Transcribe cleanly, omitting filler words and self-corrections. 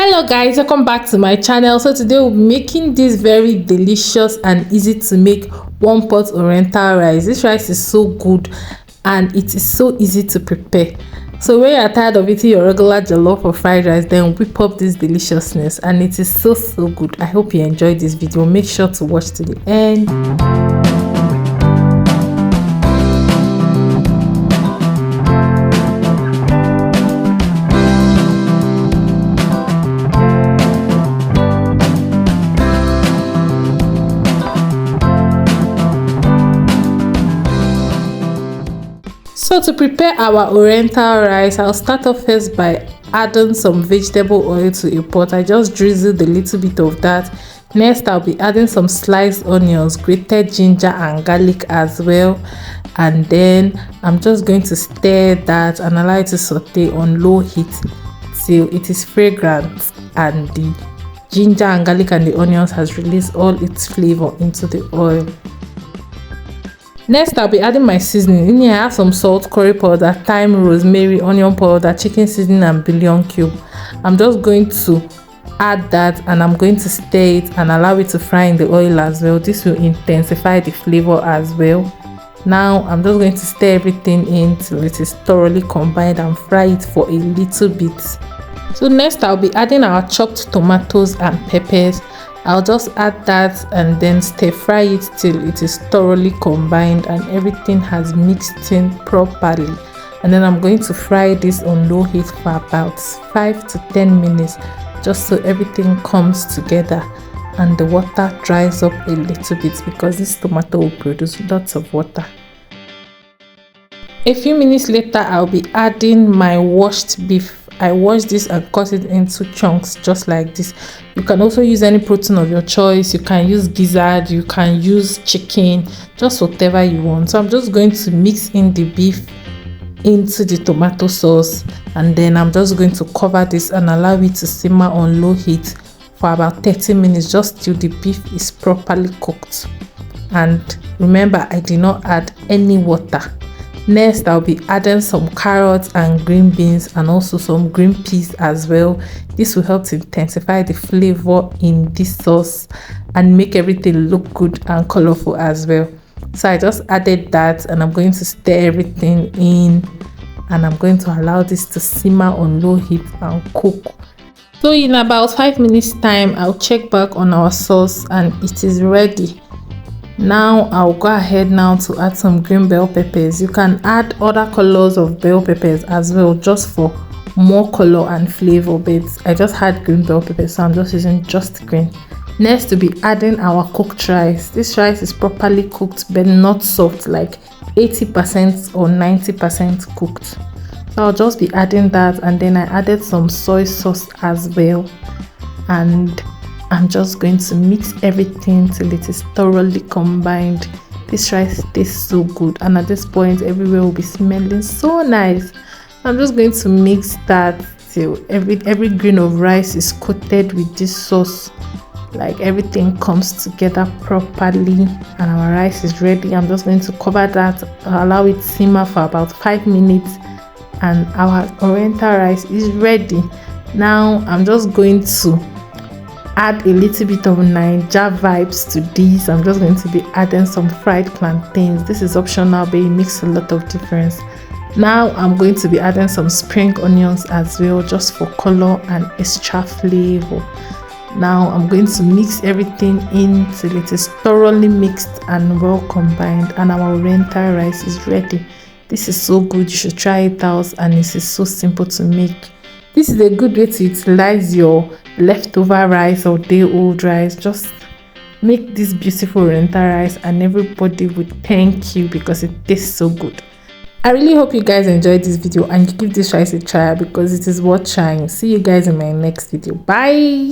Hello guys, welcome back to my channel. So today we'll be making this very delicious and easy to make one pot oriental rice. This rice is so good and it is so easy to prepare. So when you are tired of eating your regular jollof or fried rice, then whip up this deliciousness and it is so good. I hope you enjoyed this video. Make sure to watch to the end. So to prepare our oriental rice, I'll start off first by adding some vegetable oil to a pot. I just drizzled a little bit of that. Next, I'll be adding some sliced onions, grated ginger and garlic as well. And then I'm just going to stir that and allow it to saute on low heat till it is fragrant and the ginger and garlic and the onions has released all its flavor into the oil. Next, I'll be adding my seasoning. In here, I have some salt, curry powder, thyme, rosemary, onion powder, chicken seasoning, and bouillon cube. I'm just going to add that and I'm going to stir it and allow it to fry in the oil as well. This will intensify the flavor as well. Now, I'm just going to stir everything in till it is thoroughly combined and fry it for a little bit. So next, I'll be adding our chopped tomatoes and peppers. I'll just add that and then stir fry it till it is thoroughly combined and everything has mixed in properly. And then I'm going to fry this on low heat for about 5 to 10 minutes just so everything comes together and the water dries up a little bit because this tomato will produce lots of water. A few minutes later, I'll be adding my washed beef. I washed this and cut it into chunks just like this. You can also use any protein of your choice. You can use gizzard, you can use chicken, just whatever you want. So I'm just going to mix in the beef into the tomato sauce and then I'm just going to cover this and allow it to simmer on low heat for about 30 minutes just till the beef is properly cooked. And remember, I did not add any water. Next, I'll be adding some carrots and green beans and also some green peas as well. This will help to intensify the flavor in this sauce and make everything look good and colorful as well. So I just added that and I'm going to stir everything in and I'm going to allow this to simmer on low heat and cook. So in about 5 minutes time, I'll check back on our sauce and it is ready. Now I'll go ahead now to add some green bell peppers. You can add other colors of bell peppers as well just for more color and flavor, but I just had green bell peppers so I'm just using just green. Next, to be adding our cooked rice. This rice is properly cooked but not soft, like 80% or 90% cooked. So I'll just be adding that and then I added some soy sauce as well and I'm just going to mix everything till it is thoroughly combined. This rice tastes so good and at this point everywhere will be smelling so nice. I'm just going to mix that till every grain of rice is coated with this sauce, like everything comes together properly and our rice is ready. I'm just going to cover that, allow it simmer for about 5 minutes and our oriental rice is ready. Now I'm just going to add a little bit of Naija vibes to this. I'm just going to be adding some fried plantains. This is optional but it makes a lot of difference. Now I'm going to be adding some spring onions as well just for color and extra flavor. Now I'm going to mix everything in till it is thoroughly mixed and well combined and our oriental rice is ready. This is so good, you should try it out and it is so simple to make. This is a good way to utilize your leftover rice or day-old rice. Just make this beautiful oriental rice and everybody would thank you because it tastes so good. I really hope you guys enjoyed this video and you give this rice a try because it is worth trying. See you guys in my next video. Bye.